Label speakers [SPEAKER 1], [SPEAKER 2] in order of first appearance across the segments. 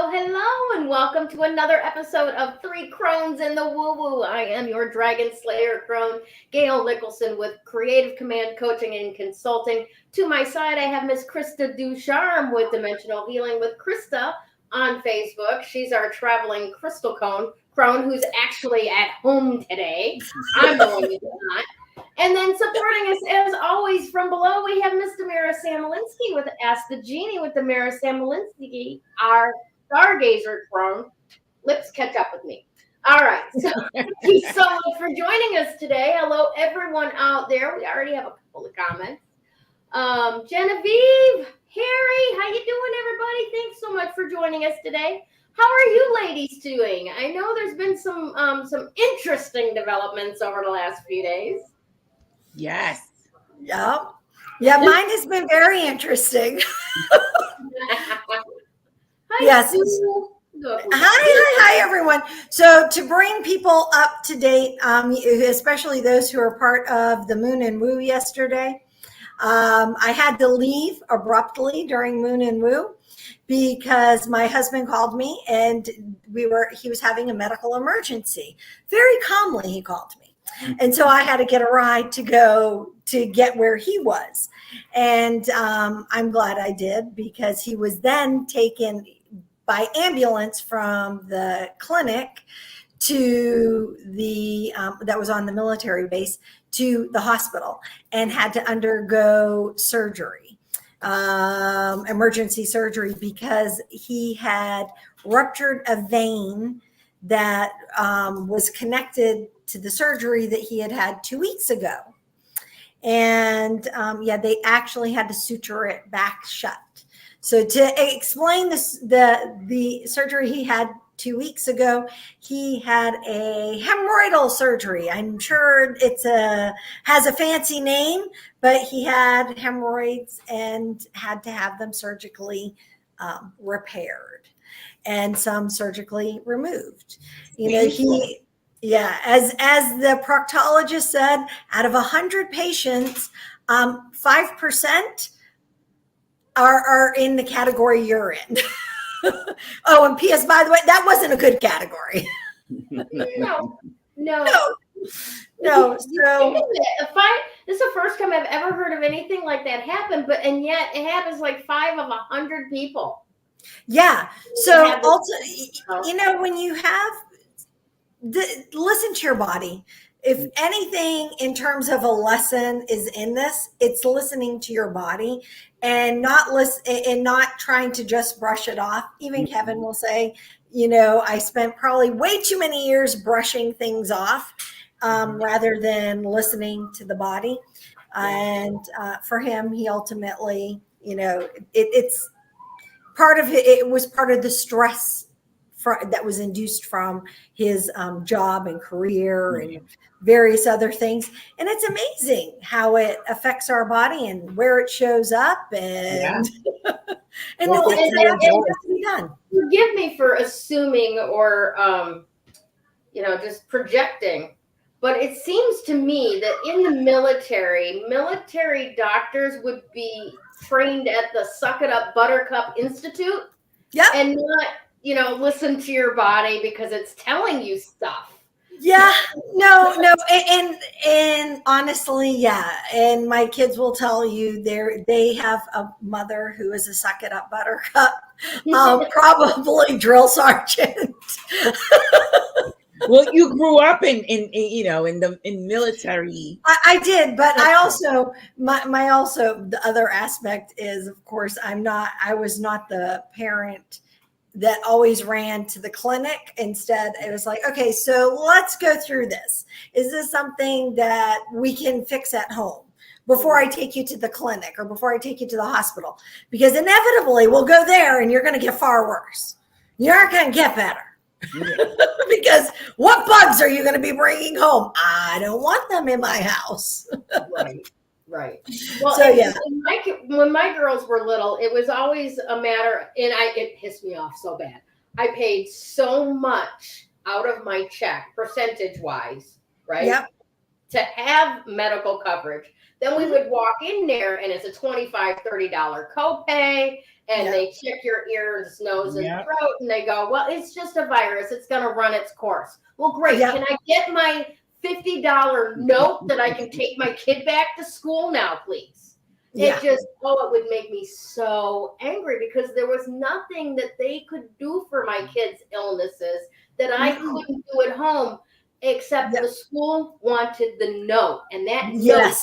[SPEAKER 1] Hello, and welcome to another episode of Three Crones in the Woo Woo. I am your Dragon Slayer Crone, Gayle Nicholson with Creative Command Coaching and Consulting. To my side, I have Miss Krista Ducharme with Dimensional Healing with Krista on Facebook. She's our traveling crystal crone who's actually at home today. I'm the one who's not. And then supporting us, as always, from below, we have Miss Damaris Samolinski with Ask the Genie with Damaris Samolinski, our stargazer crone. Lips catch up with me. All right. So thank you so much for joining us today. Hello, everyone out there. We already have a couple of comments. Genevieve, Harry, how you doing, everybody? Thanks so much for joining us today. How are you ladies doing? I know there's been some interesting developments over the last few days.
[SPEAKER 2] Yes.
[SPEAKER 3] Yeah, mine has been very interesting. Yes. Hi, everyone. So to bring people up to date, especially those who are part of the Moon and Woo yesterday, I had to leave abruptly during Moon and Woo because my husband called me and he was having a medical emergency. Very calmly, he called me. And so I had to get a ride to go to get where he was. And I'm glad I did, because he was then taken by ambulance from the clinic to the that was on the military base to the hospital and had to undergo surgery, emergency surgery, because he had ruptured a vein that was connected to the surgery that he had 2 weeks ago. And they actually had to suture it back shut. So to explain this, the surgery he had 2 weeks ago, he had a hemorrhoidal surgery. I'm sure has a fancy name, but he had hemorrhoids and had to have them surgically repaired and some surgically removed. As the proctologist said, out of 100 patients, 5% are in the category you're in. Oh, and P.S., by the way, that wasn't a good category.
[SPEAKER 1] No.
[SPEAKER 3] So
[SPEAKER 1] this is the first time I've ever heard of anything like that happen, and yet it happens like 5 of 100 people.
[SPEAKER 3] Yeah. So also, when you have listen to your body. If anything, in terms of a lesson is in this, it's listening to your body and not trying to just brush it off. Even Kevin will say, I spent probably way too many years brushing things off rather than listening to the body. And for him, he ultimately, it's part of it. It was part of the stress that was induced from his job and career and various other things. And it's amazing how it affects our body and where it shows up and the things that have to be done.
[SPEAKER 1] Forgive me for assuming or just projecting, but it seems to me that in the military doctors would be trained at the Suck It Up Buttercup Institute.
[SPEAKER 3] Yep.
[SPEAKER 1] And not listen to your body because it's telling you stuff.
[SPEAKER 3] Yeah, no. And honestly, yeah. And my kids will tell you they have a mother who is a Suck It Up Buttercup, probably drill sergeant.
[SPEAKER 2] Well, you grew up in military.
[SPEAKER 3] I did, but I also the other aspect is, of course, I was not the parent that always ran to the clinic. Instead, it was like, okay, so let's go through this. Is this something that we can fix at home? before I take you to the clinic or before I take you to the hospital, because inevitably we'll go there and you're going to get far worse. You aren't going to get better. Because what bugs are you going to be bringing home? I don't want them in my house.
[SPEAKER 1] Right. Well,
[SPEAKER 3] so yeah.
[SPEAKER 1] When my girls were little, it was always a matter, and it pissed me off so bad. I paid so much out of my check, percentage-wise, right?
[SPEAKER 3] Yep.
[SPEAKER 1] To have medical coverage. Then we would walk in there, and it's a $25, $30 copay, and they check your ears, nose, and throat, and they go, well, it's just a virus. It's going to run its course. Well, great. Can I get my $50 note that I can take my kid back to school now, please? It just, it would make me so angry because there was nothing that they could do for my kids' illnesses that I couldn't do at home, except the school wanted the note. And that note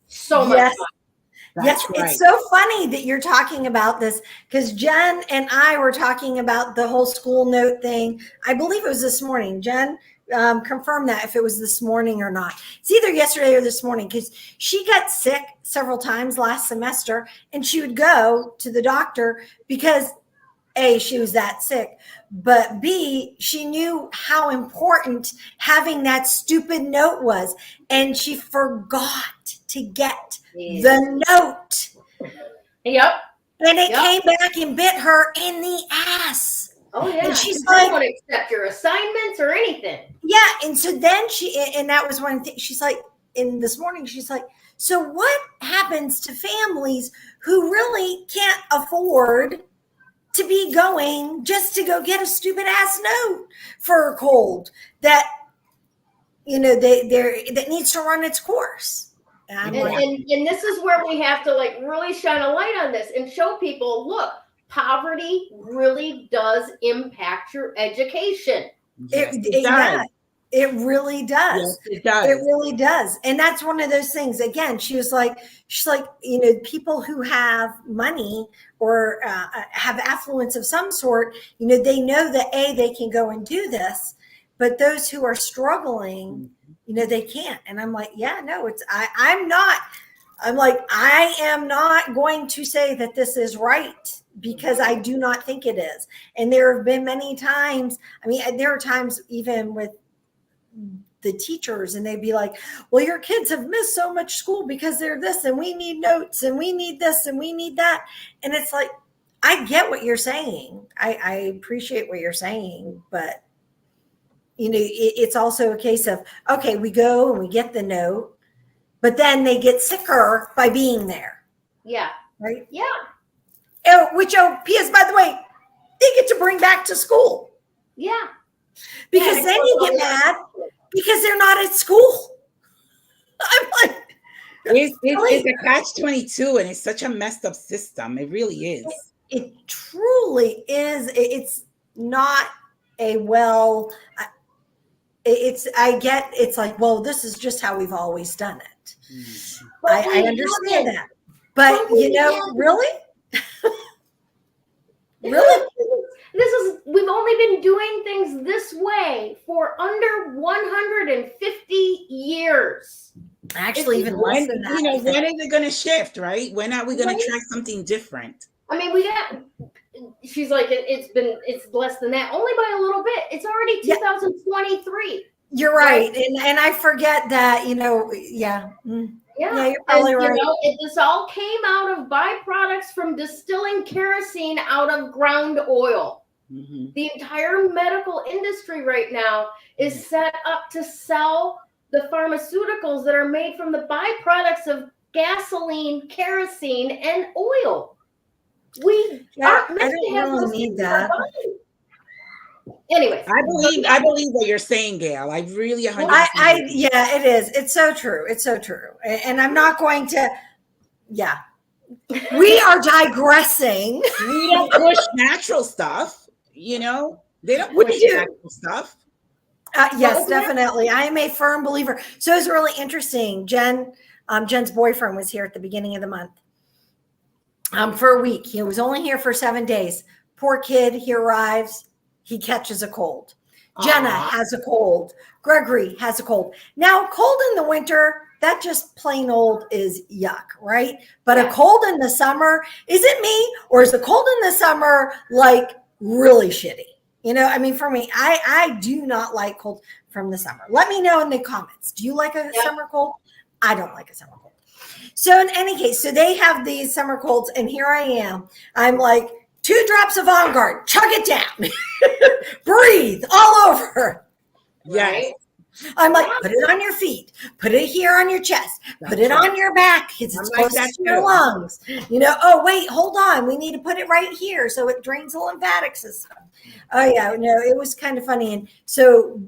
[SPEAKER 1] so much fun.
[SPEAKER 3] Yes, right. It's so funny that you're talking about this because Jen and I were talking about the whole school note thing. I believe it was this morning. Jen, confirm that if it was this morning or not. It's either yesterday or this morning because she got sick several times last semester and she would go to the doctor because A, she was that sick, but B, she knew how important having that stupid note was, and she forgot to get the note.
[SPEAKER 1] Yep.
[SPEAKER 3] And it came back and bit her in the ass.
[SPEAKER 1] Oh, yeah.
[SPEAKER 3] And she's
[SPEAKER 1] like, I don't want to accept your assignments or anything.
[SPEAKER 3] Yeah. And so then and that was one thing. She's like, this morning, she's like, so what happens to families who really can't afford to be going just to go get a stupid ass note for a cold that, that needs to run its course? And
[SPEAKER 1] this is where we have to really shine a light on this and show people, look, poverty really does impact your education.
[SPEAKER 2] Yes, it does.
[SPEAKER 3] It really does.
[SPEAKER 2] Yes, it does.
[SPEAKER 3] It really does. And that's one of those things. Again, she's like, people who have money or have affluence of some sort, they know that they can go and do this, but those who are struggling, they can't. And I'm like, I am not going to say that this is right because I do not think it is. And there have been many times, there are times even with the teachers and they'd be like, well, your kids have missed so much school because they're this and we need notes and we need this and we need that. And it's like, I get what you're saying. I appreciate what you're saying, but it's also a case of, okay, we go and we get the note, but then they get sicker by being there.
[SPEAKER 1] Yeah.
[SPEAKER 3] Right?
[SPEAKER 1] Yeah.
[SPEAKER 3] Which, P.S., by the way, they get to bring back to school.
[SPEAKER 1] Yeah.
[SPEAKER 3] Because then you get mad because they're not at school. I'm like,
[SPEAKER 2] it's a catch-22 and it's such a messed up system. It really is.
[SPEAKER 3] It truly is. It's not a it's like, well, this is just how we've always done it. I understand that. But, really? Really?
[SPEAKER 1] We've only been doing things this way for under 150 years.
[SPEAKER 3] Actually, even less than that.
[SPEAKER 2] When is it going to shift, right? When are we going to try something different?
[SPEAKER 1] She's like, it's less than that, only by a little bit. It's already 2023.
[SPEAKER 3] You're right. And I forget that, Yeah, you're probably right.
[SPEAKER 1] This all came out of byproducts from distilling kerosene out of ground oil. Mm-hmm. The entire medical industry right now is set up to sell the pharmaceuticals that are made from the byproducts of gasoline, kerosene, and oil. We aren't meant to have those
[SPEAKER 3] need that.
[SPEAKER 1] Anyway,
[SPEAKER 3] I
[SPEAKER 2] believe what you're saying, Gayle. I really 100%.
[SPEAKER 3] It is. It's so true. It's so true. And I'm not going to. Yeah, we are digressing.
[SPEAKER 2] We don't push natural stuff. They don't push natural stuff.
[SPEAKER 3] Yes, definitely. I am a firm believer. So it's really interesting. Jen's boyfriend was here at the beginning of the month. For a week. He was only here for 7 days. Poor kid. He arrives. He catches a cold. Jenna has a cold. Gregory has a cold. Now, cold in the winter, that just plain old is yuck, right? But a cold in the summer, is it me, or is the cold in the summer like really shitty? You know, I mean, for me, I do not like cold from the summer. Let me know in the comments. Do you like a summer cold? I don't like a summer cold. So in any case, so they have these summer colds, and here I am. I'm like, 2 drops of On Guard, chug it down, breathe all over.
[SPEAKER 2] Yes.
[SPEAKER 3] I'm like, put it on your feet, put it here on your chest, put it on your back because it's close to your lungs. You know, oh, wait, hold on. We need to put it right here so it drains the lymphatic system. Oh, yeah, no, it was kind of funny. And so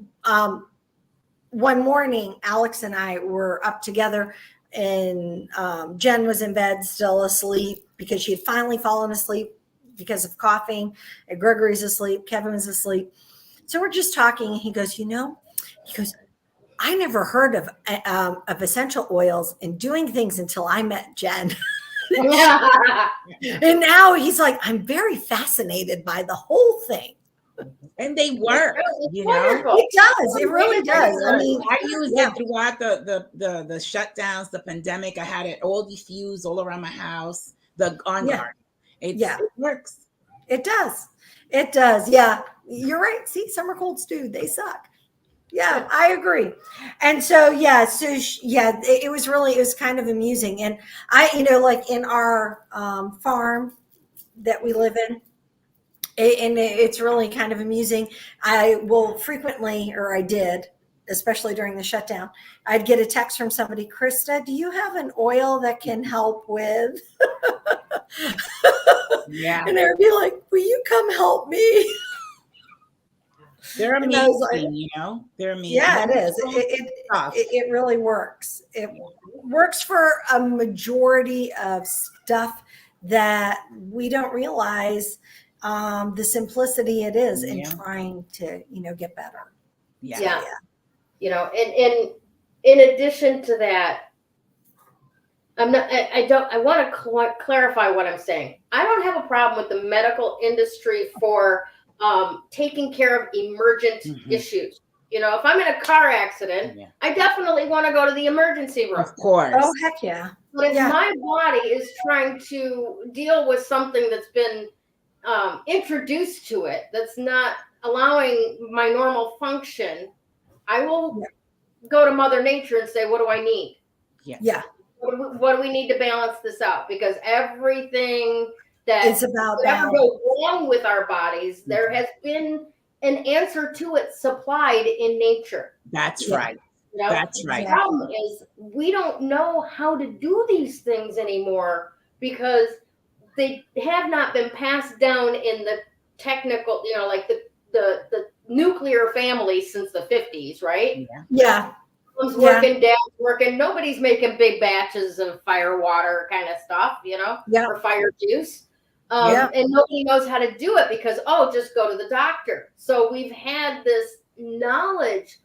[SPEAKER 3] one morning, Alex and I were up together, and Jen was in bed still asleep because she had finally fallen asleep because of coughing. And Gregory's asleep. Kevin was asleep. So we're just talking. And he goes, I never heard of essential oils and doing things until I met Jen. And now he's like, I'm very fascinated by the whole thing.
[SPEAKER 2] And they work, you know.
[SPEAKER 3] It does. It really does. I mean,
[SPEAKER 2] I used it throughout the shutdowns, the pandemic. I had it all diffused all around my house. The On Guard. It works.
[SPEAKER 3] It does. It does. Yeah, you're right. See, summer colds do. They suck. Yeah, I agree. And so, it was kind of amusing. And I, like in our farm that we live in, and it's really kind of amusing. I will frequently, or I did, especially during the shutdown, I'd get a text from somebody, Krista, do you have an oil that can help with?
[SPEAKER 2] Yeah.
[SPEAKER 3] And they'd be like, will you come help me?
[SPEAKER 2] They're amazing, They're amazing.
[SPEAKER 3] Yeah, it is. It really works. It works for a majority of stuff that we don't realize the simplicity it is in trying to, get better.
[SPEAKER 1] Yeah. And in addition to that, I want to clarify what I'm saying. I don't have a problem with the medical industry for taking care of emergent issues. If I'm in a car accident, I definitely want to go to the emergency room.
[SPEAKER 2] Of course.
[SPEAKER 3] Oh, heck yeah.
[SPEAKER 1] But if my body is trying to deal with something that's been introduced to it, that's not allowing my normal function, I will go to Mother Nature and say, what do I need?
[SPEAKER 3] Yeah.
[SPEAKER 1] What do we need to balance this out? Because everything that
[SPEAKER 3] it's about
[SPEAKER 1] ever go wrong with our bodies, there has been an answer to it supplied in nature.
[SPEAKER 2] That's right. That's right.
[SPEAKER 1] The problem is we don't know how to do these things anymore because they have not been passed down in the technical, like the nuclear family since the 50s, right?
[SPEAKER 3] Yeah.
[SPEAKER 1] Mom's working, dad's working. Nobody's making big batches of fire water kind of stuff, or fire juice. And nobody knows how to do it because, just go to the doctor. So we've had this knowledge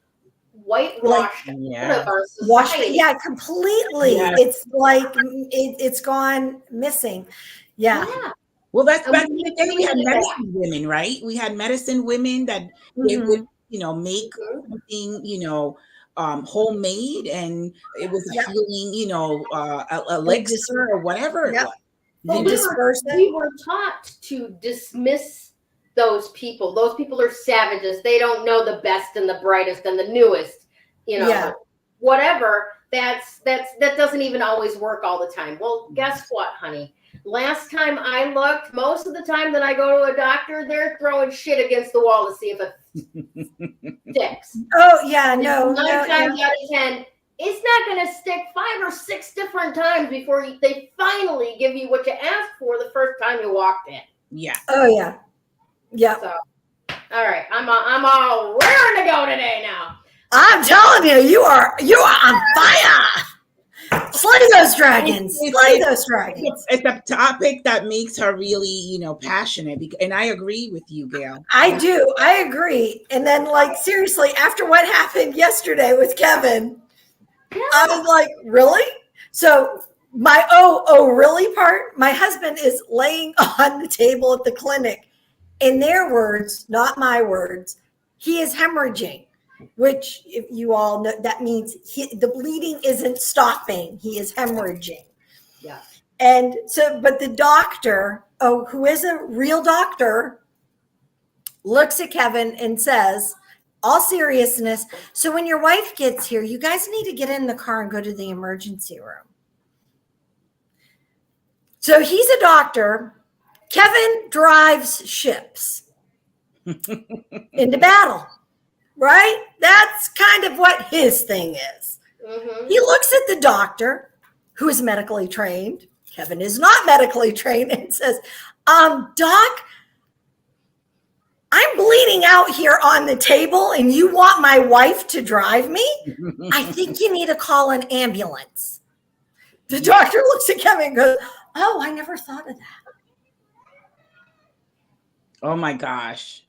[SPEAKER 1] whitewashed out of our society.
[SPEAKER 3] Completely. Yeah. It's like it's gone missing. Yeah.
[SPEAKER 2] Well, that's back in the day. We had medicine women, right? We had medicine women that they would, make something, homemade, and it was a healing, elixir or whatever it was.
[SPEAKER 1] Well, we were taught to dismiss those people. Those people are savages. They don't know the best and the brightest and the newest, whatever. That doesn't even always work all the time. Well, guess what, honey? Last time I looked, most of the time that I go to a doctor, they're throwing shit against the wall to see if it sticks.
[SPEAKER 3] Oh, yeah, no.
[SPEAKER 1] 9 times out of 10, it's not going to stick 5 or 6 different times before they finally give you what you asked for the first time you walked in.
[SPEAKER 2] Yeah.
[SPEAKER 3] Oh, yeah. Yeah.
[SPEAKER 1] So, all right, I'm all raring to go today now.
[SPEAKER 3] I'm telling you, you are on fire. Slay those dragons. Slay those dragons.
[SPEAKER 2] It's a topic that makes her really, passionate. And I agree with you, Gayle.
[SPEAKER 3] I do. I agree. And then, seriously, after what happened yesterday with Kevin, I was like, really? So my really part, my husband is laying on the table at the clinic. In their words, not my words, he is hemorrhaging. which if you all know, that means the bleeding isn't stopping. He is hemorrhaging.
[SPEAKER 1] Yeah.
[SPEAKER 3] And so, but the doctor, who is a real doctor, looks at Kevin and says, all seriousness, so when your wife gets here, you guys need to get in the car and go to the emergency room. So he's a doctor. Kevin drives ships into battle, right? That's kind of what his thing is. Mm-hmm. He looks at the doctor, who is medically trained. Kevin is not medically trained, and says, Doc, I'm bleeding out here on the table and you want my wife to drive me? I think you need to call an ambulance. The doctor looks at Kevin and goes, oh, I never thought of that.
[SPEAKER 2] Oh my gosh.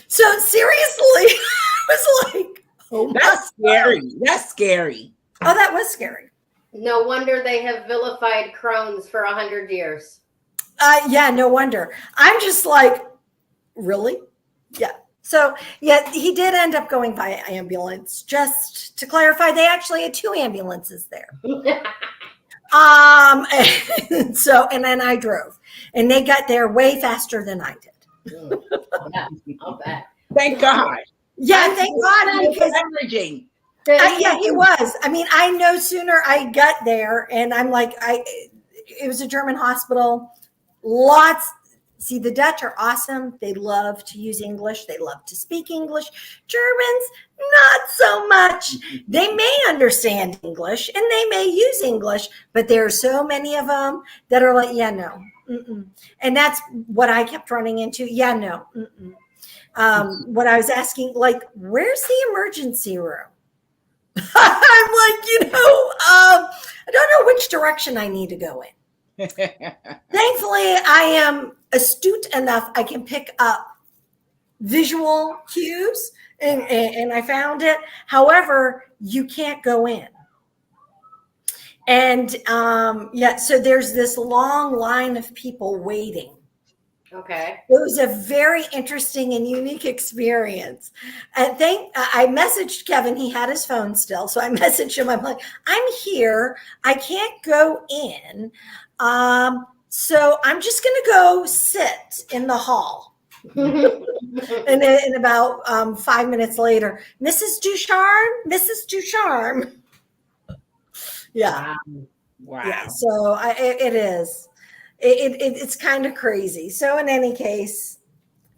[SPEAKER 3] So seriously, I was like, oh,
[SPEAKER 2] that's scary. That's scary.
[SPEAKER 3] Oh, that was scary.
[SPEAKER 1] No wonder they have vilified Crones for 100 years.
[SPEAKER 3] Yeah, no wonder. I'm just like, really? Yeah. So, yeah, he did end up going by ambulance. Just to clarify, they actually had 2 ambulances there. And then I drove, and they got there way faster than I did.
[SPEAKER 1] I'll bet.
[SPEAKER 2] Thank God.
[SPEAKER 3] Yeah, thank God. Because yeah, he was. I mean, I no sooner I got there, and I'm like, it was a German hospital. See, the Dutch are awesome. They love to use English. They love to speak English. Germans, not so much. They may understand English and they may use English, but there are so many of them that are like, yeah, no. Mm-mm. And that's what I kept running into. Yeah, no. What I was asking, like, where's the emergency room? I'm like, I don't know which direction I need to go in. Thankfully, I am astute enough. I can pick up visual cues, and I found it. However, you can't go in. And so there's this long line of people waiting.
[SPEAKER 1] Okay.
[SPEAKER 3] It was a very interesting and unique experience. I messaged Kevin. He had his phone still. So I messaged him. I'm like, I'm here. I can't go in. So I'm just going to go sit in the hall. And then about 5 minutes later, Mrs. Ducharme. Yeah.
[SPEAKER 2] Wow.
[SPEAKER 3] Yeah. So it is. It's kind of crazy. So in any case,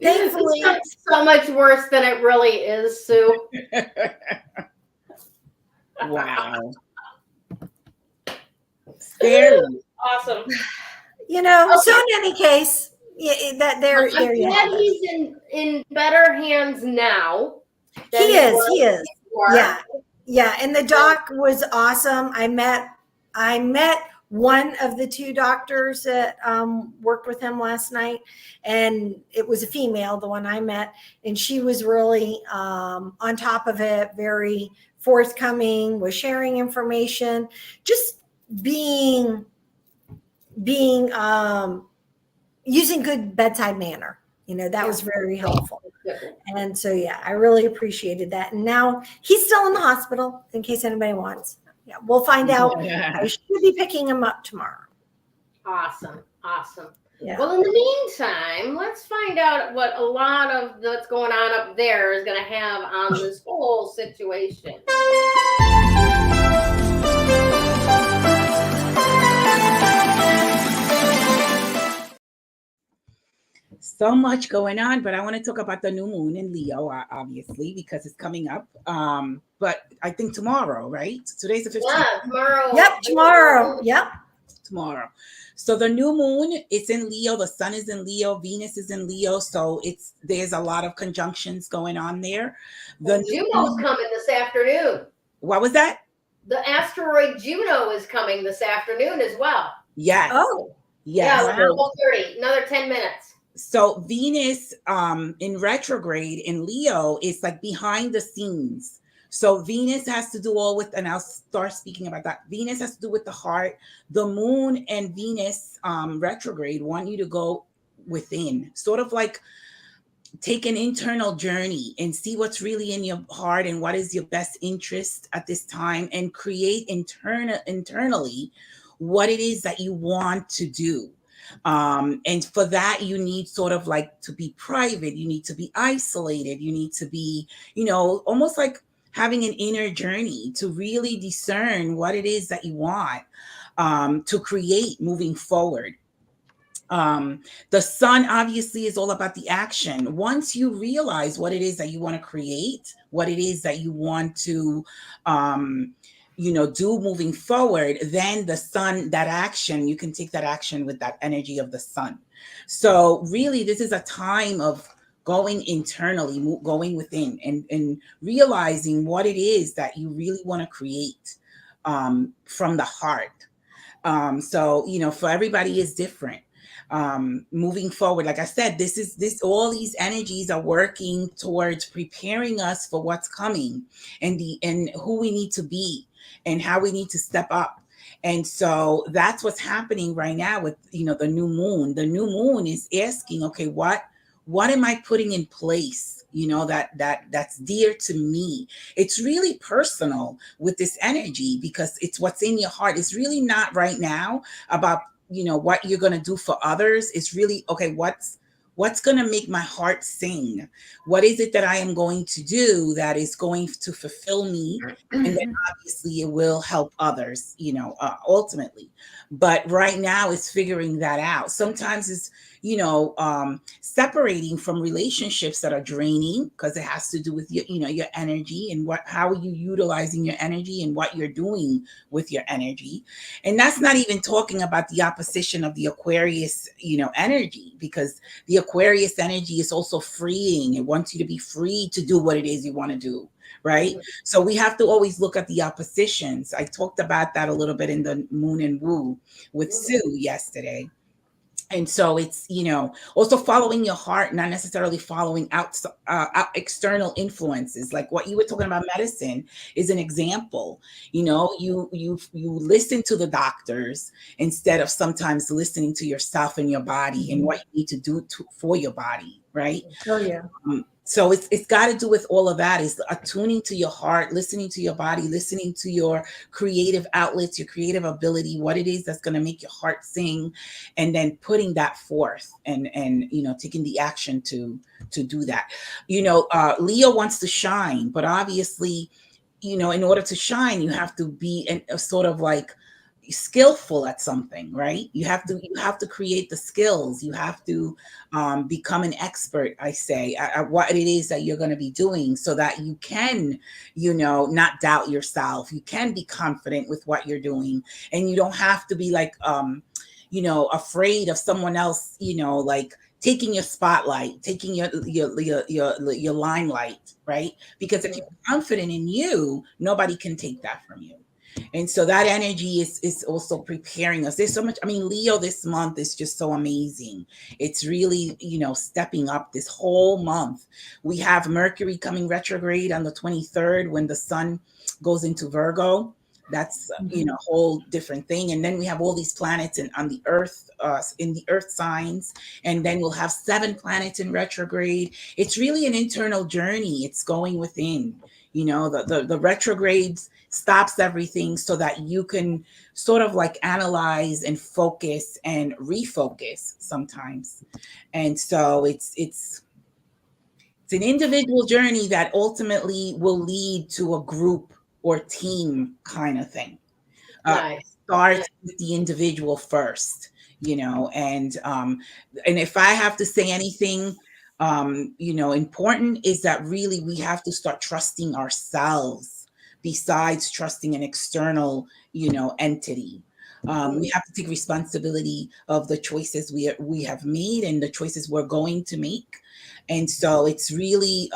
[SPEAKER 3] thankfully,
[SPEAKER 1] it's so much worse than it really is, Sue.
[SPEAKER 2] Wow. Scary.
[SPEAKER 1] Awesome.
[SPEAKER 3] So in any case, that there you have it.
[SPEAKER 1] He's in better hands now.
[SPEAKER 3] He is. Yeah. And the doc was awesome. I met one of the 2 doctors that worked with him last night, and it was a female, the one I met, and she was really on top of it, very forthcoming, was sharing information, just being using good bedside manner. That was very helpful. And so, yeah, I really appreciated that. And now he's still in the hospital in case anybody wants. Yeah, we'll find out. I should be picking him up tomorrow.
[SPEAKER 1] Awesome.
[SPEAKER 3] Yeah.
[SPEAKER 1] Well, in the meantime, let's find out what a lot of what's going on up there is going to have on this whole situation.
[SPEAKER 2] So much going on, but I want to talk about the new moon in Leo, obviously, because it's coming up. But I think tomorrow, right? Today's the 15th.
[SPEAKER 1] Yeah, tomorrow.
[SPEAKER 3] Yep, tomorrow. Yep.
[SPEAKER 2] Tomorrow. So the new moon, it's in Leo. The sun is in Leo. Venus is in Leo. So there's a lot of conjunctions going on there.
[SPEAKER 1] Juno's coming this afternoon.
[SPEAKER 2] What was that?
[SPEAKER 1] The asteroid Juno is coming this afternoon as well.
[SPEAKER 2] Yes.
[SPEAKER 3] Oh.
[SPEAKER 2] Yes.
[SPEAKER 1] Yeah, 12:30. Another 10 minutes.
[SPEAKER 2] So Venus in retrograde in Leo is like behind the scenes. So Venus has to do and I'll start speaking about that. Venus has to do with the heart. The moon and Venus retrograde want you to go within, sort of like take an internal journey and see what's really in your heart and what is your best interest at this time, and create internally what it is that you want to do. And for that, you need sort of like to be private, you need to be isolated, you need to be, almost like having an inner journey to really discern what it is that you want to create moving forward. The sun obviously is all about the action. Once you realize what it is that you want to create, what it is that you want to do moving forward, then the sun, that action, you can take that action with that energy of the sun. So really, this is a time of going internally, going within, and realizing what it is that you really want to create from the heart. So for everybody is different. Moving forward, like I said, all these energies are working towards preparing us for what's coming, and who we need to be and how we need to step up. And so that's what's happening right now with the new moon. The new moon is asking, okay, what am I putting in place, that's dear to me? It's really personal with this energy, because it's what's in your heart. It's really not right now about what you're going to do for others. It's really, okay, what's going to make my heart sing? What is it that I am going to do that is going to fulfill me? And then obviously it will help others, ultimately. But right now it's figuring that out. Sometimes it's, separating from relationships that are draining, because it has to do with your energy and how are you utilizing your energy and what you're doing with your energy. And that's not even talking about the opposition of the Aquarius, energy, because the Aquarius energy is also freeing. It wants you to be free to do what it is you want to do. Right. So we have to always look at the oppositions. I talked about that a little bit in the Moon and Woo with Sue yesterday. And so it's, also following your heart, not necessarily following out external influences. Like what you were talking about, medicine is an example. You listen to the doctors instead of sometimes listening to yourself and your body and what you need to do for your body. Right.
[SPEAKER 3] Oh, yeah.
[SPEAKER 2] So it's got to do with all of that, is attuning to your heart, listening to your body, listening to your creative outlets, your creative ability, what it is that's going to make your heart sing, and then putting that forth and taking the action to do that. Leo wants to shine, but obviously, in order to shine, you have to be a sort of like skillful at something, right? You have to create the skills. You have to become an expert, I say, at what it is that you're going to be doing, so that you can, not doubt yourself. You can be confident with what you're doing, and you don't have to be like, afraid of someone else, like taking your spotlight, taking your limelight, right? Because if you're confident in you, nobody can take that from you. And so that energy is also preparing us. There's so much. I mean, Leo this month is just so amazing. It's really, stepping up this whole month. We have Mercury coming retrograde on the 23rd when the sun goes into Virgo. That's, a whole different thing. And then we have all these planets on the Earth, in the Earth signs. And then we'll have 7 planets in retrograde. It's really an internal journey. It's going within, the retrogrades stops everything so that you can sort of like analyze and focus and refocus sometimes. And so it's an individual journey that ultimately will lead to a group or team kind of thing.
[SPEAKER 1] Nice.
[SPEAKER 2] Start with the individual first, and if I have to say anything, important is that really we have to start trusting ourselves besides trusting an external, entity. We have to take responsibility of the choices we have made and the choices we're going to make. And so it's really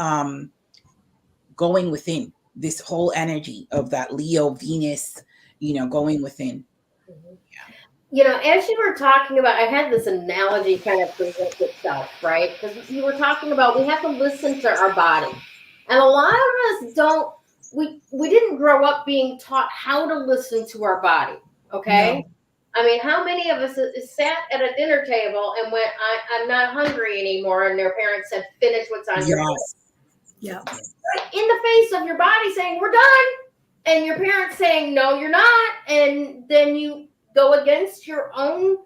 [SPEAKER 2] going within this whole energy of that Leo Venus, going within.
[SPEAKER 1] As you were talking about, I had this analogy kind of present itself, right? Because you were talking about we have to listen to our body. And a lot of us don't, we didn't grow up being taught how to listen to our body, okay? I mean, how many of us sat at a dinner table and went, I'm not hungry anymore, and their parents said, finish what's on your plate.
[SPEAKER 3] Yeah.
[SPEAKER 1] In the face of your body saying, we're done, and your parents saying, no, you're not, and then you go against your own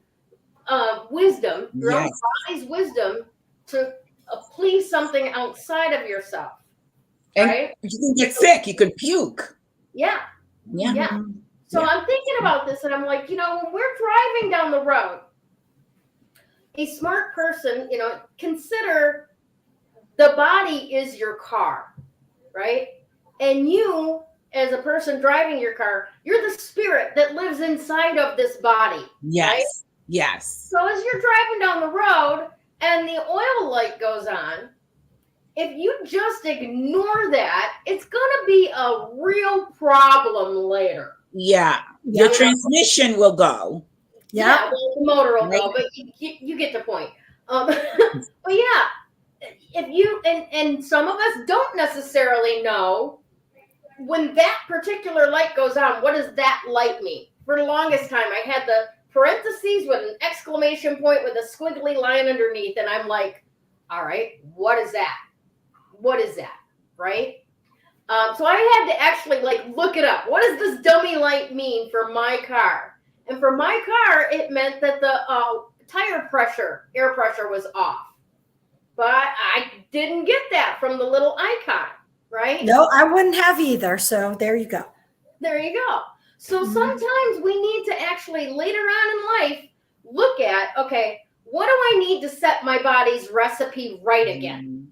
[SPEAKER 1] wisdom, your own body's wisdom to please something outside of yourself.
[SPEAKER 2] And
[SPEAKER 1] right?
[SPEAKER 2] you can get sick, you could puke.
[SPEAKER 1] Yeah. So I'm thinking about this and I'm like, when we're driving down the road, a smart person, consider the body is your car, right? And you, as a person driving your car, you're the spirit that lives inside of this body.
[SPEAKER 2] Yes.
[SPEAKER 1] Right?
[SPEAKER 2] Yes.
[SPEAKER 1] So as you're driving down the road and the oil light goes on, if you just ignore that, it's going to be a real problem later.
[SPEAKER 2] Yeah. Your transmission will go.
[SPEAKER 1] Yeah, well, the motor will go, but you get the point. But yeah, if you, and some of us don't necessarily know when that particular light goes on, what does that light mean? For the longest time, I had the parentheses with an exclamation point with a squiggly line underneath, and I'm like, all right, what is that? What is that? Right? So I had to actually look it up. What does this dummy light mean for my car? And for my car, it meant that the tire pressure, air pressure was off. But I didn't get that from the little icon, right?
[SPEAKER 3] No, I wouldn't have either. So there you go.
[SPEAKER 1] There you go. So sometimes we need to actually later on in life look at, okay, what do I need to set my body's recipe right again?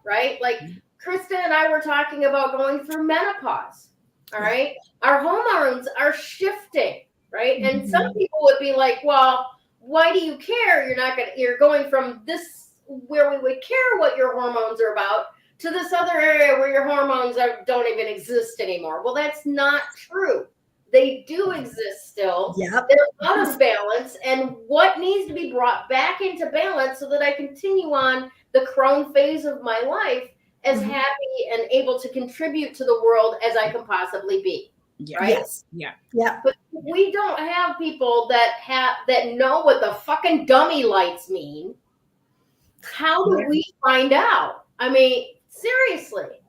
[SPEAKER 1] Right? Like Krista and I were talking about going through menopause. All right. Our hormones are shifting. Right. And some people would be like, well, why do you care? You're going from this where we would care what your hormones are about to this other area where your hormones don't even exist anymore. Well, that's not true. They do exist still.
[SPEAKER 3] Yep.
[SPEAKER 1] They're out of balance. And what needs to be brought back into balance so that I continue on the crone phase of my life as happy and able to contribute to the world as I can possibly be.
[SPEAKER 2] Yeah.
[SPEAKER 1] Right?
[SPEAKER 3] Yes.
[SPEAKER 2] Yeah.
[SPEAKER 1] But we don't have people that know what the fucking dummy lights mean. How do we find out? I mean, seriously.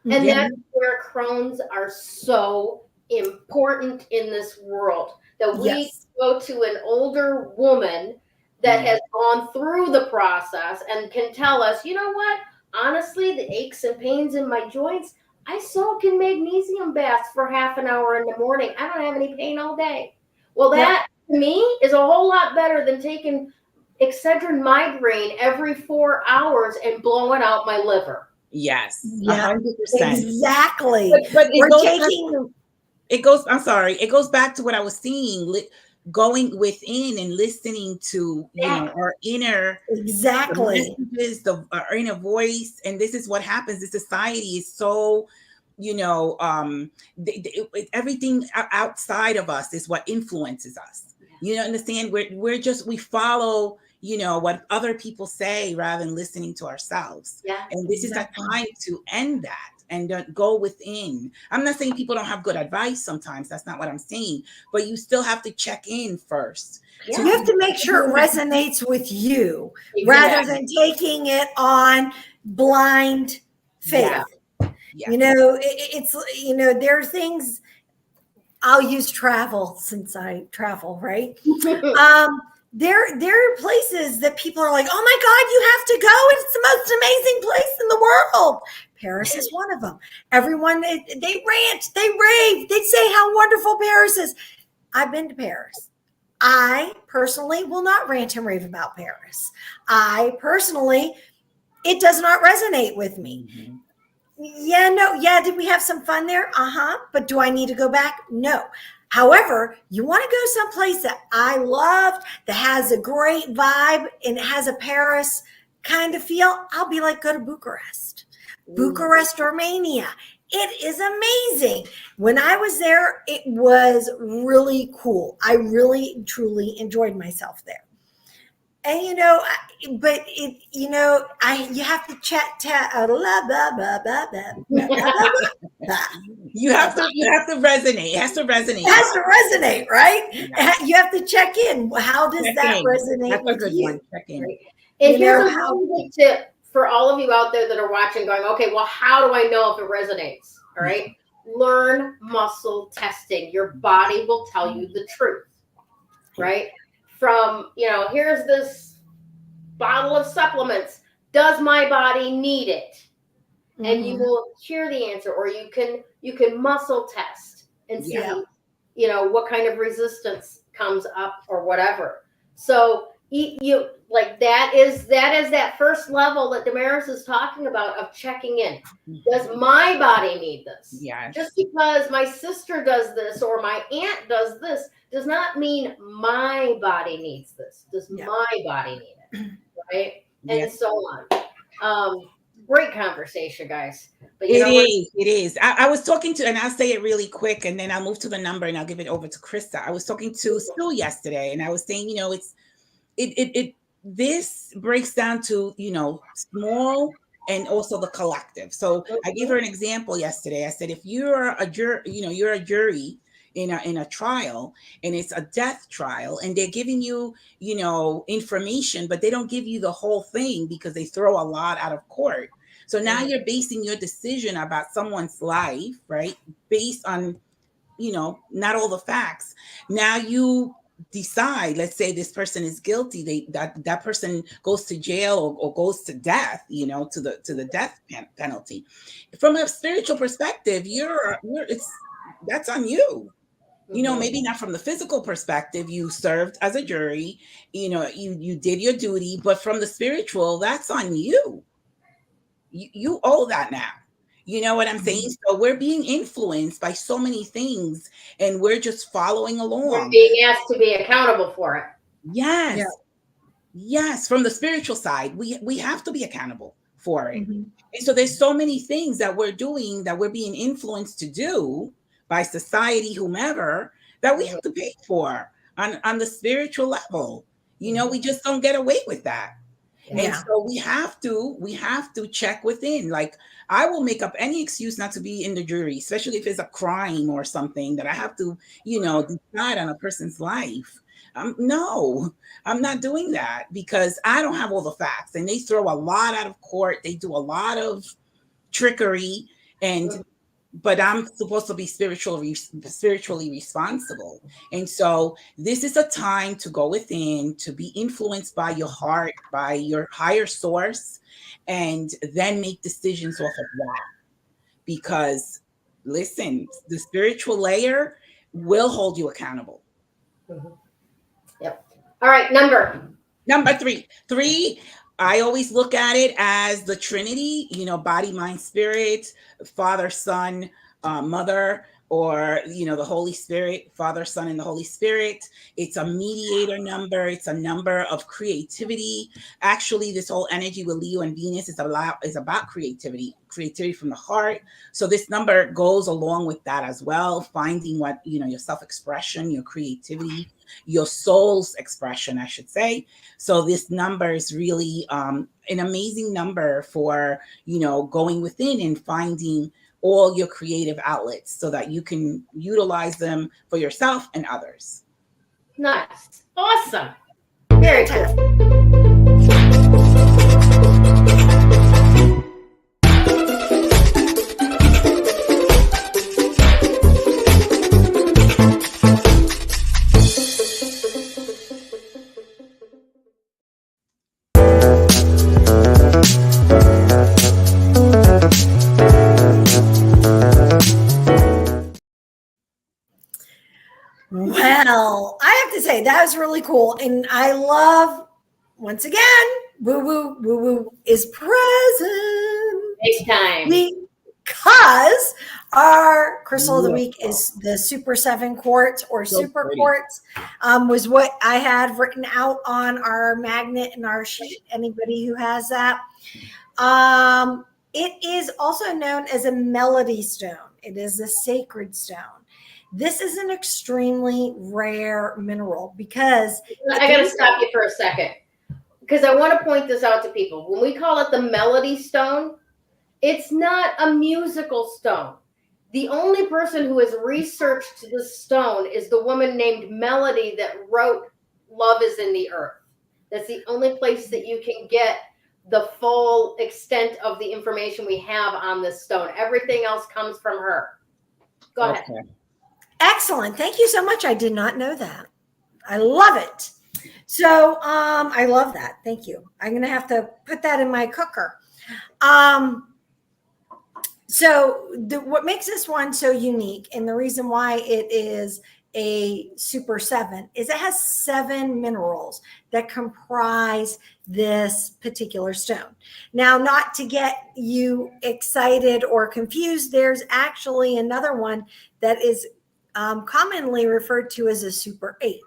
[SPEAKER 1] And that's where crones are so important in this world, that we go to an older woman that has gone through the process and can tell us, you know what, honestly, the aches and pains in my joints, I soak in magnesium baths for half an hour in the morning. I don't have any pain all day. Well, that to me is a whole lot better than taking Excedrin migraine every 4 hours and blowing out my liver.
[SPEAKER 2] Yes.
[SPEAKER 3] 100%. Exactly.
[SPEAKER 2] But it goes back to what I was saying, going within and listening to our inner messages, our inner voice. And this is what happens. The society is so, everything outside of us is what influences us. You know, understand? We follow, what other people say rather than listening to ourselves. Yeah. And this is a time to end that and go within. I'm not saying people don't have good advice sometimes. That's not what I'm saying. But you still have to check in first.
[SPEAKER 3] Yeah. So you have to make sure it resonates with you rather than taking it on blind faith. Yeah. It's there are things. I'll use travel since I travel, right? There are places that people are like, oh my God, you have to go. It's the most amazing place in the world. Paris is one of them. Everyone, they rant, they rave, they say how wonderful Paris is. I've been to Paris. I personally will not rant and rave about Paris. It does not resonate with me. Did we have some fun there? But do I need to go back? No. However, you want to go someplace that I loved, that has a great vibe, and it has a Paris kind of feel. I'll be like, go to Bucharest. Bucharest, Romania. It is amazing. When I was there, it was really cool. I really, truly enjoyed myself there. And you have to chat.
[SPEAKER 2] You have to resonate. It has to resonate.
[SPEAKER 3] It has to resonate, right? Yeah. You have to check in. How does that resonate?
[SPEAKER 2] That's a good one. Check in.
[SPEAKER 1] Right. And here's a really good tip for all of you out there that are watching, going, okay, well, how do I know if it resonates? All right. Learn muscle testing. Your body will tell you the truth, right? From, here's this bottle of supplements. Does my body need it? Mm-hmm. And you will hear the answer, or you can muscle test and see, what kind of resistance comes up or whatever. So that is that first level that Damaris is talking about of checking in. Does my body need this?
[SPEAKER 2] Yeah.
[SPEAKER 1] Just because my sister does this or my aunt does this does not mean my body needs this. Does my body need it? Right? And so on. Great conversation, guys. But
[SPEAKER 2] it is. I was talking to, and I'll say it really quick, and then I'll move to the number and I'll give it over to Krista. I was talking to Stu yesterday, and I was saying, this breaks down to, small and also the collective. So I gave her an example yesterday. I said, if you're a jury in a trial, and it's a death trial, and they're giving you, information, but they don't give you the whole thing because they throw a lot out of court. So now you're basing your decision about someone's life, right, based on, not all the facts. Now you decide, let's say this person is guilty, that person goes to jail or goes to death, to the death penalty. From a spiritual perspective, that's on you. Maybe not from the physical perspective, you served as a jury, you did your duty, but from the spiritual, that's on you. You owe that now. You know what I'm saying? So we're being influenced by so many things, and we're just following along.
[SPEAKER 1] We're being asked to be accountable for it.
[SPEAKER 2] Yes. Yeah. Yes. From the spiritual side, we have to be accountable for it. Mm-hmm. And so there's so many things that we're doing, that we're being influenced to do by society, whomever, that we have to pay for on the spiritual level. We just don't get away with that. Yeah. And so we have to check within. Like, I will make up any excuse not to be in the jury, especially if it's a crime or something that I have to, decide on a person's life. No, I'm not doing that, because I don't have all the facts, and they throw a lot out of court. They do a lot of trickery, but I'm supposed to be spiritually responsible. And so this is a time to go within, to be influenced by your heart, by your higher source, and then make decisions off of that. Because listen, the spiritual layer will hold you accountable.
[SPEAKER 1] Mm-hmm. Yep. All right.
[SPEAKER 2] Number three. I always look at it as the Trinity, body, mind, spirit, Father, Son, Mother, or, the Holy Spirit, Father, Son, and the Holy Spirit. It's a mediator number. It's a number of creativity. Actually, this whole energy with Leo and Venus is about creativity from the heart. So this number goes along with that as well, finding what, your self-expression, your creativity, your soul's expression, I should say. So this number is really an amazing number for, going within and finding all your creative outlets so that you can utilize them for yourself and others.
[SPEAKER 1] Nice. Awesome. Very cool.
[SPEAKER 3] Well, I have to say that was really cool. And I love, once again, woo-woo is present.
[SPEAKER 1] Next time.
[SPEAKER 3] Because our crystal of the week is the Super 7 Quartz, or Super Quartz, was what I had written out on our magnet and our sheet. Anybody who has that. It is also known as a melody stone. It is a sacred stone. This is an extremely rare mineral because...
[SPEAKER 1] I got to stop you for a second. because I want to point this out to people. When we call it the Melody Stone, it's not a musical stone. The only person who has researched this stone is the woman named Melody that wrote Love is in the Earth. That's the only place that you can get the full extent of the information we have on this stone. Everything else comes from her. Go ahead.
[SPEAKER 3] Excellent. Thank you so much. I did not know that. I love it. So I love that. Thank you. I'm going to have to put that in my cooker. So what makes this one so unique, and the reason why it is a super 7, is it has 7 minerals that comprise this particular stone. Now, not to get you excited or confused, there's actually another one that is commonly referred to as a super 8,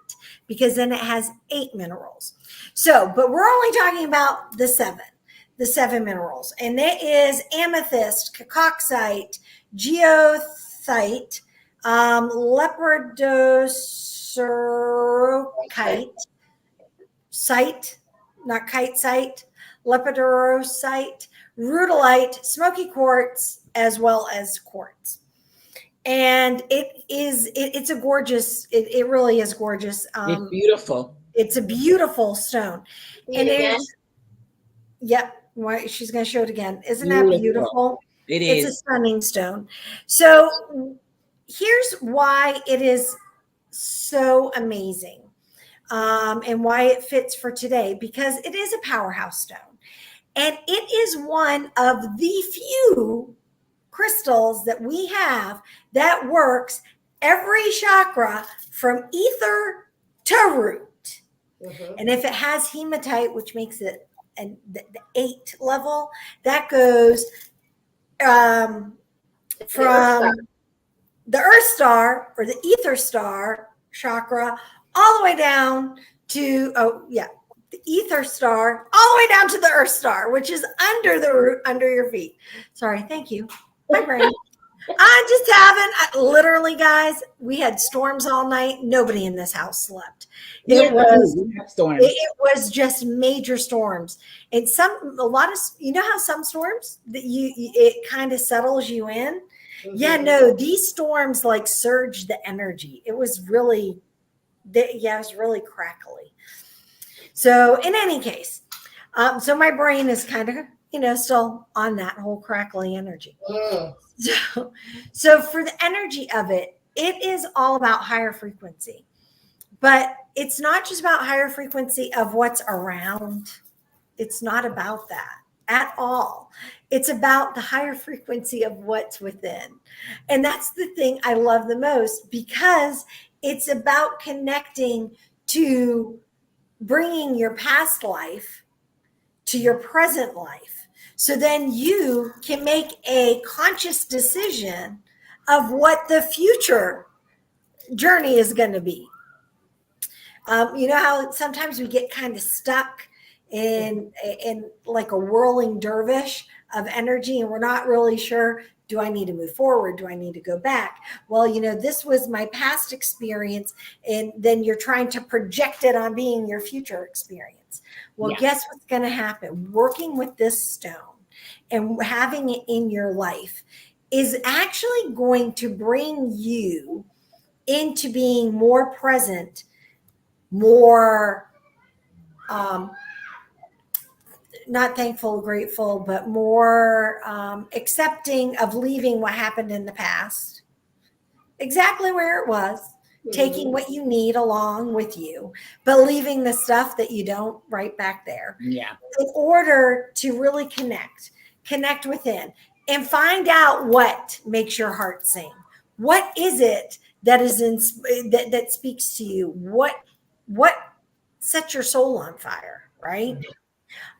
[SPEAKER 3] because then it has 8 minerals. So, but we're only talking about the 7 minerals, and it is amethyst, cacoxite, goethite, lepidocrocite, not kite site, lepidocrocite, rutile, smoky quartz, as well as quartz. And it's a gorgeous, it really is gorgeous.
[SPEAKER 2] It's beautiful.
[SPEAKER 3] It's a beautiful stone. And there's, yep, she's going to show it again. Isn't that beautiful?
[SPEAKER 2] It is.
[SPEAKER 3] It's a stunning stone. So here's why it is so amazing, and why it fits for today, because it is a powerhouse stone. And it is one of the few crystals that we have that works every chakra from ether to root. Mm-hmm. And if it has hematite, which makes it the 8 level, that goes from the Earth Star or the Ether Star chakra all the way down to, the Ether Star all the way down to the Earth Star, which is under the root, under your feet. Sorry, thank you. My brain. I'm just literally, guys, we had storms all night. Nobody in this house slept. It was just major storms. And you know how some storms that it kind of settles you in? Mm-hmm. Yeah, no, these storms like surged the energy. It was really, it was really crackly. So in any case, so my brain is kind of, still on that whole crackly energy. So for the energy of it, it is all about higher frequency. But it's not just about higher frequency of what's around. It's not about that at all. It's about the higher frequency of what's within. And that's the thing I love the most, because it's about connecting to bringing your past life to your present life. So then you can make a conscious decision of what the future journey is going to be. You know how sometimes we get kind of stuck in like a whirling dervish of energy, and we're not really sure, do I need to move forward? Do I need to go back? Well, this was my past experience, and then you're trying to project it on being your future experience. Well, Guess what's going to happen? Working with this stone and having it in your life is actually going to bring you into being more present, more not thankful, grateful, but more accepting of leaving what happened in the past exactly where it was. Taking what you need along with you, but leaving the stuff that you don't right back there. Yeah. In order to really connect within and find out what makes your heart sing. What is it that is that speaks to you? What sets your soul on fire, right?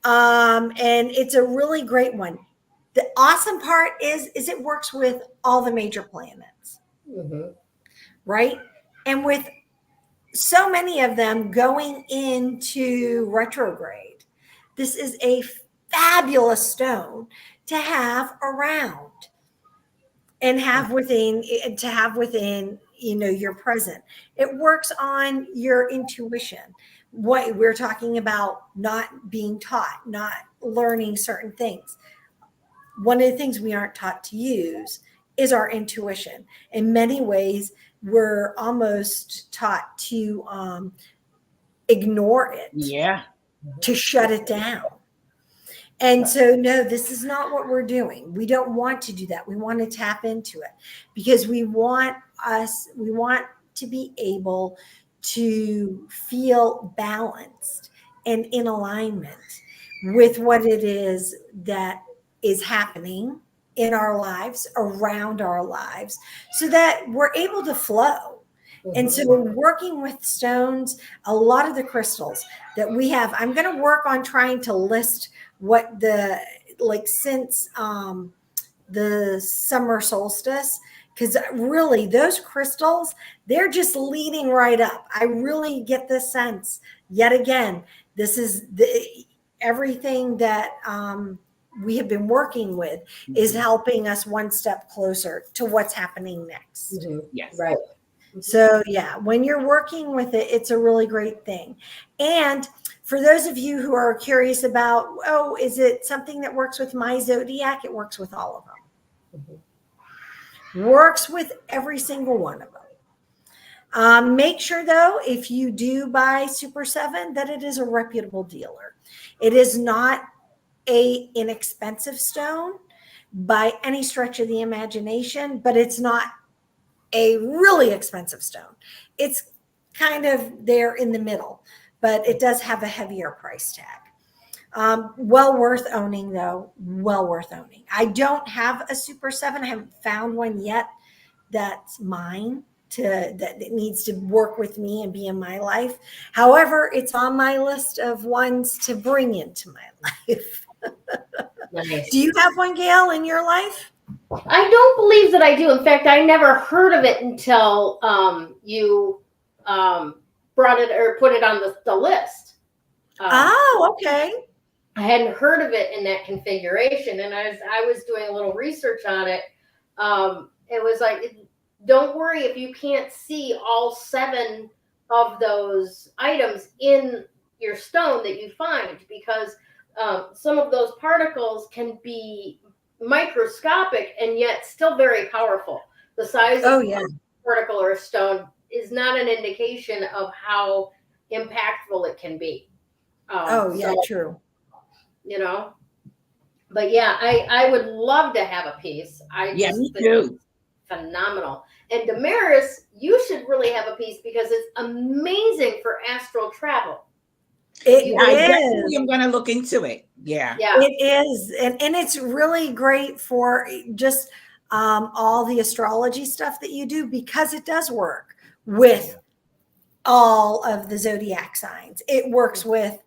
[SPEAKER 3] And it's a really great one. The awesome part is it works with all the major planets, right? And with so many of them going into retrograde, this is a fabulous stone to have around and have within your present. It works on your intuition. what we're talking about, not being taught, not learning certain things. One of the things we aren't taught to use is our intuition. In many ways, we're almost taught to ignore it, to shut it down. And so, no, this is not what we're doing. We don't want to do that. We want to tap into it because we want to be able to feel balanced and in alignment with what it is that is happening in our lives, around our lives, so that we're able to flow. And so working with stones, a lot of the crystals that we have, I'm going to work on trying to list what since the summer solstice, because really those crystals, they're just leading right up. I really get this sense yet again, this is everything that we have been working with is helping us one step closer to what's happening next.
[SPEAKER 2] Yes.
[SPEAKER 1] Right.
[SPEAKER 3] So yeah, when you're working with it, it's a really great thing. And for those of you who are curious about, is it something that works with my zodiac? It works with all of them. Works with every single one of them. Make sure though, if you do buy Super 7, that it is a reputable dealer. It is not an inexpensive stone by any stretch of the imagination, but it's not a really expensive stone. It's kind of there in the middle, but it does have a heavier price tag. Well worth owning though, well worth owning. I don't have a Super 7. I haven't found one yet that's mine that needs to work with me and be in my life. However, it's on my list of ones to bring into my life.
[SPEAKER 1] Nice.
[SPEAKER 3] Do you have one, Gayle, in your life?
[SPEAKER 1] I don't believe that I do. In fact, I never heard of it until you brought it or put it on the list.
[SPEAKER 3] Okay.
[SPEAKER 1] I hadn't heard of it in that configuration, and as I was doing a little research on it, it was like, don't worry if you can't see all 7 of those items in your stone that you find, because some of those particles can be microscopic and yet still very powerful. The size of a particle or a stone is not an indication of how impactful it can be.
[SPEAKER 3] True.
[SPEAKER 1] You know, but yeah, I would love to have a piece.
[SPEAKER 2] Me too.
[SPEAKER 1] Phenomenal. And Damaris, you should really have a piece because it's amazing for astral travel.
[SPEAKER 2] I'm going to look into it. Yeah.
[SPEAKER 3] It is. And it's really great for just all the astrology stuff that you do, because it does work with all of the zodiac signs. It works with,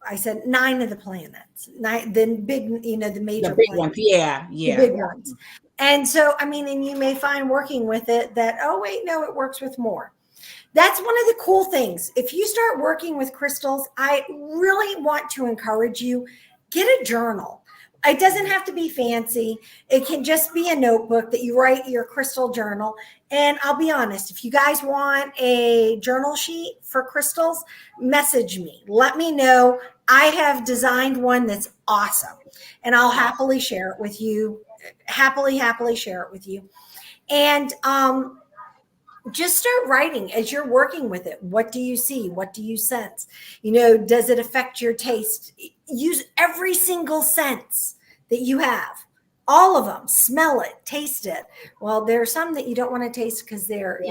[SPEAKER 3] I said 9 of the planets, 9, the big, the major
[SPEAKER 2] the big
[SPEAKER 3] planets.
[SPEAKER 2] ones. Yeah.
[SPEAKER 3] The big ones. And so, I mean, and you may find working with it that, it works with more. That's one of the cool things. If you start working with crystals, I really want to encourage you, get a journal. It doesn't have to be fancy. It can just be a notebook that you write your crystal journal. And I'll be honest, if you guys want a journal sheet for crystals, message me. Let me know. I have designed one that's awesome, and I'll happily share it with you. Happily share it with you. And just start writing as you're working with it. What do you see? What do you sense? Does it affect your taste? Use every single sense that you have. All of them. Smell it, taste it. Well, there are some that you don't want to taste because they're,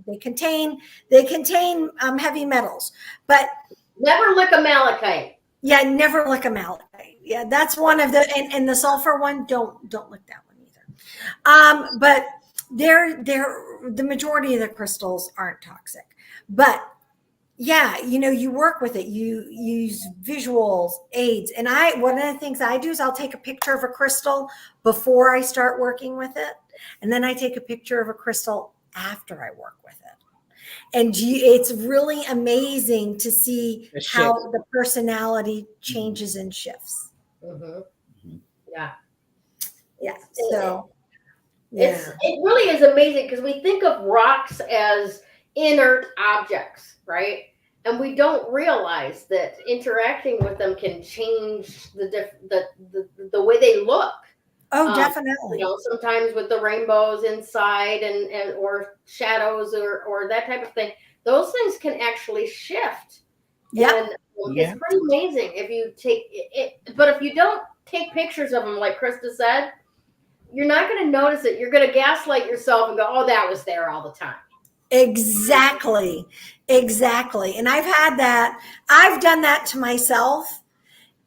[SPEAKER 3] they contain heavy metals. But
[SPEAKER 1] never lick a malachite.
[SPEAKER 3] Yeah, never lick a malachite. Yeah, that's one of the and the sulfur one. Don't lick that one either. But the majority of the crystals aren't toxic. But yeah, you work with it. You use visuals, aids, and one of the things I do is I'll take a picture of a crystal before I start working with it, and then I take a picture of a crystal after I work with it. And it's really amazing to see how the personality changes and shifts.
[SPEAKER 1] Mm-hmm. Yeah.
[SPEAKER 3] Yeah. So
[SPEAKER 1] it really is amazing because we think of rocks as inert objects, right? And we don't realize that interacting with them can change the way they look.
[SPEAKER 3] Oh, definitely.
[SPEAKER 1] You know, sometimes with the rainbows inside and or shadows or that type of thing, those things can actually shift.
[SPEAKER 3] Yeah.
[SPEAKER 1] And it's pretty amazing if you take it. But if you don't take pictures of them, like Krista said, you're not going to notice it. You're going to gaslight yourself and go, oh, that was there all the time.
[SPEAKER 3] Exactly. And I've had that. I've done that to myself.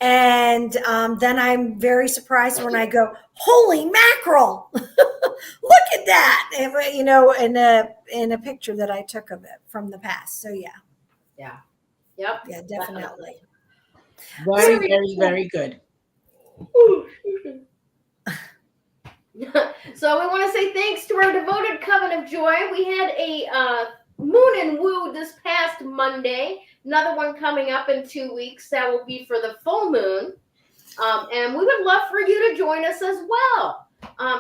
[SPEAKER 3] And then I'm very surprised when I go, holy mackerel, look at that. And, you know, in a picture that I took of it from the past. So yeah.
[SPEAKER 1] Yeah. Yep.
[SPEAKER 3] Yeah, definitely.
[SPEAKER 2] Very, very, very good.
[SPEAKER 1] So we want to say thanks to our devoted coven of joy. We had a moon and woo this past Monday. Another one coming up in 2 weeks. That will be for the full moon. And we would love for you to join us as well.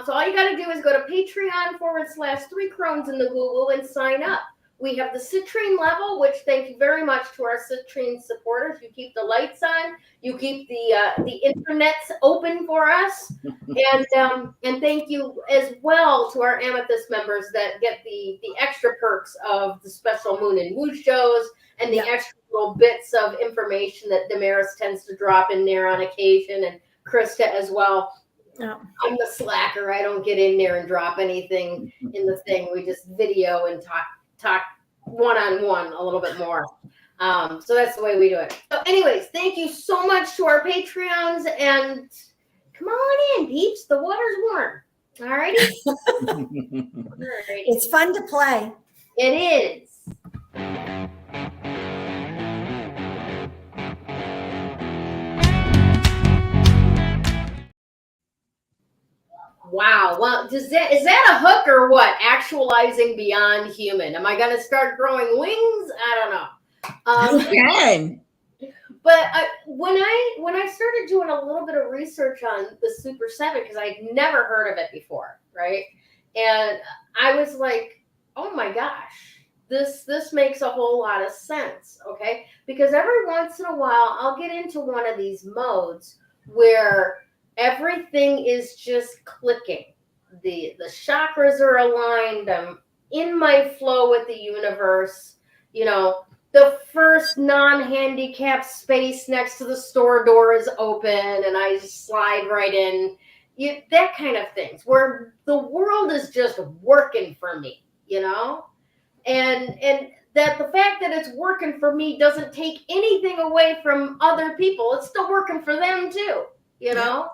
[SPEAKER 1] So all you got to do is go to Patreon/3 Crones in the Woo Woo and sign up. We have the citrine level, which thank you very much to our citrine supporters. You keep the lights on. You keep the internets open for us. And thank you as well to our Amethyst members that get the extra perks of the special moon and woo shows and the extra little bits of information that Damaris tends to drop in there on occasion, and Krista as well.
[SPEAKER 3] Yeah.
[SPEAKER 1] I'm the slacker. I don't get in there and drop anything in the thing. We just video and talk one-on-one a little bit more. So that's the way we do it. So anyways, thank you so much to our Patreons, and come on in, peeps. The water's warm. All righty.
[SPEAKER 3] It's fun to play.
[SPEAKER 1] It is. Wow. Well, is that a hook or what? Actualizing beyond human. Am I going to start growing wings? I don't know.
[SPEAKER 2] You can.
[SPEAKER 1] But when I started doing a little bit of research on the Super 7, because I'd never heard of it before, right? And I was like, oh my gosh, this makes a whole lot of sense, okay? Because every once in a while, I'll get into one of these modes where everything is just clicking. The chakras are aligned. I'm in my flow with the universe. You know, the first non-handicapped space next to the store door is open and I just slide right in. That kind of things where the world is just working for me, you know? And that the fact that it's working for me doesn't take anything away from other people. It's still working for them too, you know?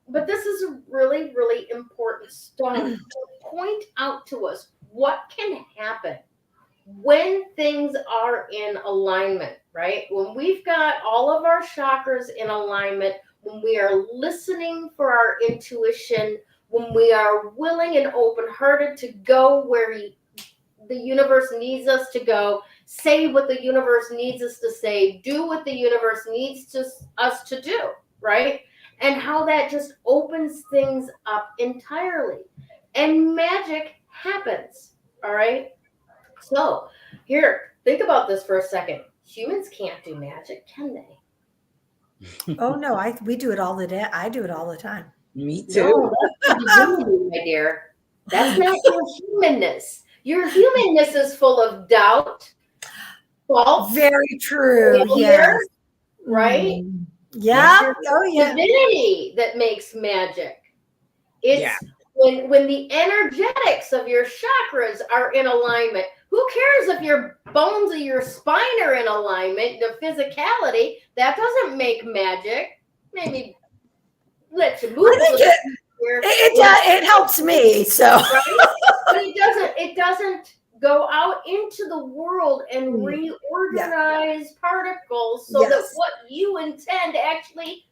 [SPEAKER 1] But this is a really, really important stuff to point out to us what can happen when things are in alignment, right? When we've got all of our chakras in alignment, when we are listening for our intuition, when we are willing and open-hearted to go where the universe needs us to go, say what the universe needs us to say, do what the universe needs us to do, right? And how that just opens things up entirely. And magic happens, all right? So here, think about this for a second. Humans can't do magic, can they?
[SPEAKER 3] Oh, no, we do it all the day. I do it all the time.
[SPEAKER 2] Me too.
[SPEAKER 1] No, that's divinity, my dear. That's not your humanness. Your humanness is full of doubt, fault.
[SPEAKER 3] Very true.
[SPEAKER 1] Failure,
[SPEAKER 3] yes.
[SPEAKER 1] Right?
[SPEAKER 3] Yeah. Oh, yeah.
[SPEAKER 1] Divinity that makes magic. It's when the energetics of your chakras are in alignment. Who cares if your bones of your spine are in alignment? The physicality, that doesn't make magic. Maybe let you move.
[SPEAKER 3] It helps me. So,
[SPEAKER 1] right? But it doesn't go out into the world and reorganize particles so that what you intend actually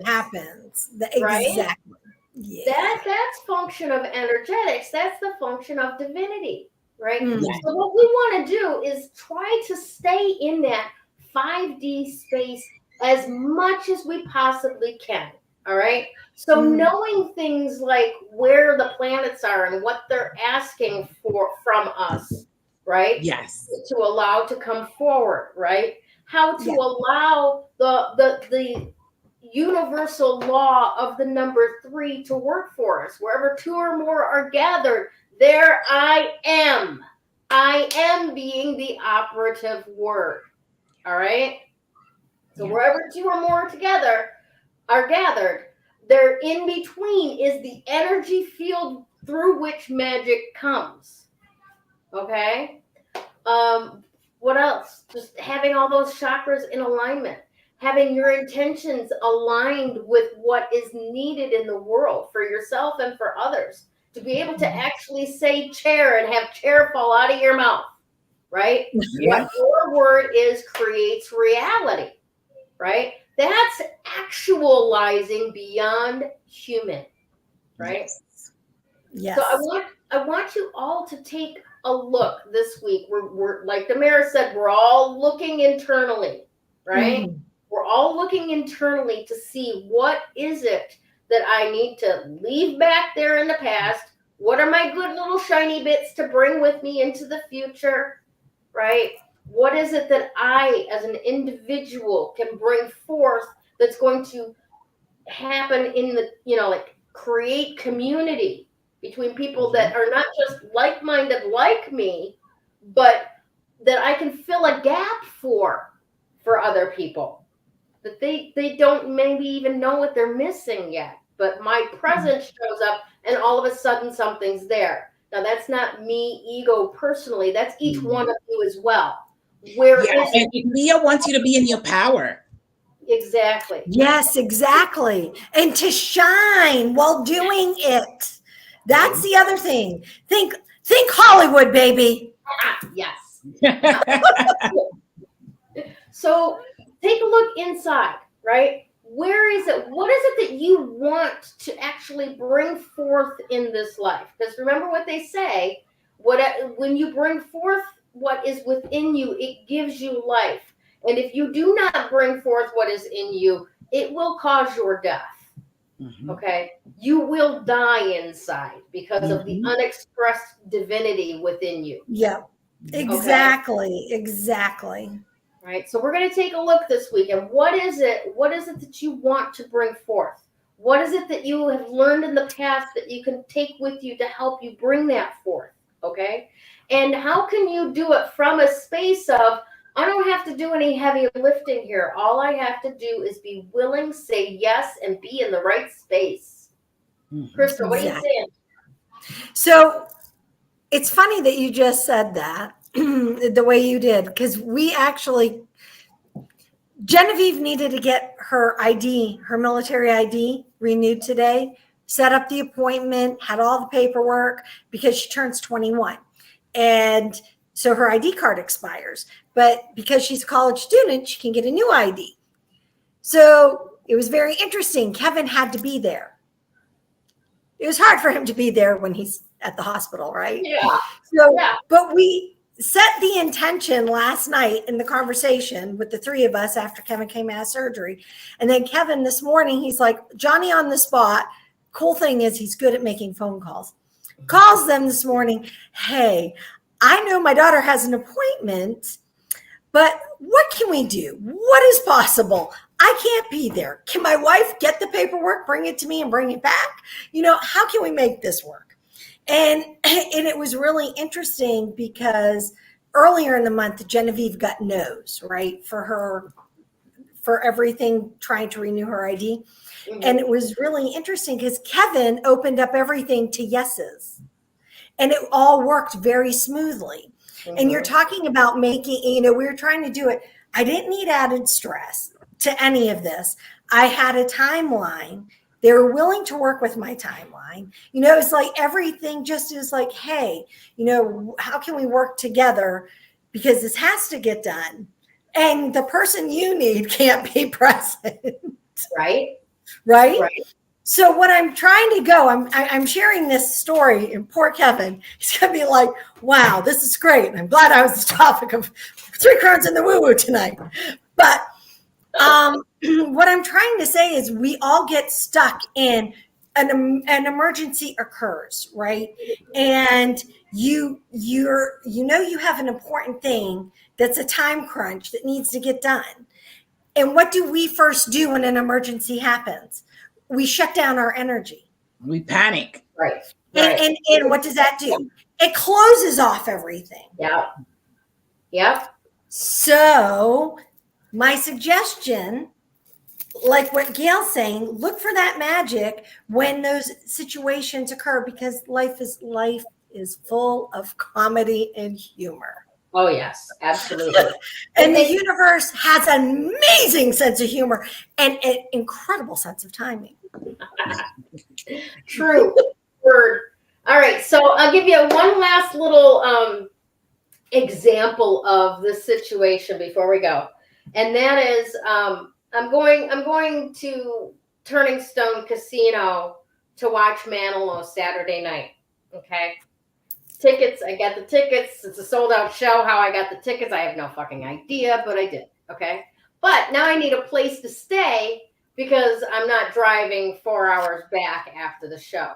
[SPEAKER 1] happens.
[SPEAKER 3] Right? Exactly. Yeah.
[SPEAKER 1] That's function of energetics. That's the function of divinity, right? Mm-hmm. So what we want to do is try to stay in that 5D space as much as we possibly can. All right. So knowing things like where the planets are and what they're asking from us, right?
[SPEAKER 2] Yes.
[SPEAKER 1] To allow to come forward, right? How to allow the universal law of the number 3 to work for us. Wherever 2 or more are gathered, there I am. I am being the operative word. All right? So wherever 2 or more together are gathered, there in between is the energy field through which magic comes. Okay? What else? Just having all those chakras in alignment, having your intentions aligned with what is needed in the world for yourself and for others, to be able to actually say chair and have chair fall out of your mouth, right?
[SPEAKER 2] Yep.
[SPEAKER 1] Your word creates reality, right? That's actualizing beyond human, right?
[SPEAKER 3] Yes.
[SPEAKER 1] So I want you all to take a look this week. We're like Damaris said, we're all looking internally, right? Mm-hmm. We're all looking internally to see what is it that I need to leave back there in the past. What are my good little shiny bits to bring with me into the future, right? What is it that I, as an individual, can bring forth that's going to happen in the, like create community between people that are not just like-minded like me, but that I can fill a gap for other people. That they don't maybe even know what they're missing yet. But my presence shows up and all of a sudden something's there. Now that's not me, ego, personally. That's each one of you as well.
[SPEAKER 2] And Leah wants you to be in your power.
[SPEAKER 1] Exactly.
[SPEAKER 3] Yes, exactly. And to shine while doing it. That's the other thing. Think Hollywood, baby.
[SPEAKER 1] Yes. So take a look inside, right? Where is it? What is it that you want to actually bring forth in this life? Because remember what they say, when you bring forth what is within you, it gives you life. And if you do not bring forth what is in you, it will cause your death. Mm-hmm. Okay? You will die inside because of the unexpressed divinity within you.
[SPEAKER 3] Yeah, exactly. Okay? Exactly.
[SPEAKER 1] Right. So we're going to take a look this week at what is it that you want to bring forth? What is it that you have learned in the past that you can take with you to help you bring that forth? Okay. And how can you do it from a space of, I don't have to do any heavy lifting here. All I have to do is be willing, say yes, and be in the right space. Krista, what are you saying?
[SPEAKER 3] So it's funny that you just said that the way you did, because we actually, Genevieve needed to get her ID, her military ID renewed today, set up the appointment, had all the paperwork because she turns 21. And so her ID card expires, but because she's a college student, she can get a new ID. So it was very interesting. Kevin had to be there. It was hard for him to be there when he's at the hospital, right?
[SPEAKER 1] Yeah.
[SPEAKER 3] So, but we set the intention last night in the conversation with the 3 of us after Kevin came out of surgery. And then Kevin this morning, he's like, Johnny on the spot. Cool thing is he's good at making phone calls. Calls them this morning. Hey, I know my daughter has an appointment, but what can we do? What is possible? I can't be there. Can my wife get the paperwork, bring it to me and bring it back? How can we make this work? And it was really interesting because earlier in the month, Genevieve got no's, right? For everything, trying to renew her ID. Mm-hmm. And it was really interesting because Kevin opened up everything to yeses. And it all worked very smoothly. Mm-hmm. And you're talking about making, we were trying to do it. I didn't need added stress to any of this. I had a timeline. They were willing to work with my timeline. It's like everything just is like, hey, how can we work together? Because this has to get done. And the person you need can't be present.
[SPEAKER 1] Right.
[SPEAKER 3] So what I'm trying to go, I'm sharing this story, and poor Kevin, he's going to be like, wow, this is great. I'm glad I was the topic of 3 Crones in the woo-woo tonight. But what I'm trying to say is we all get stuck in an emergency occurs, right? And you have an important thing that's a time crunch that needs to get done. And what do we first do when an emergency happens? We shut down our energy.
[SPEAKER 2] We panic.
[SPEAKER 1] Right.
[SPEAKER 3] And what does that do? It closes off everything.
[SPEAKER 1] Yeah. Yep.
[SPEAKER 3] So my suggestion, like what Gayle's saying, look for that magic when those situations occur, because life is full of comedy and humor.
[SPEAKER 1] Oh, yes, absolutely.
[SPEAKER 3] And the universe has an amazing sense of humor and an incredible sense of timing.
[SPEAKER 1] True word. All right, so I'll give you one last little example of this situation before we go, and that is I'm going to Turning Stone Casino to watch Manilow Saturday night. Okay. Tickets, I got the tickets. It's a sold out show. How I got the tickets, I have no fucking idea, but I did. Okay. But now I need a place to stay because I'm not driving 4 hours back after the show.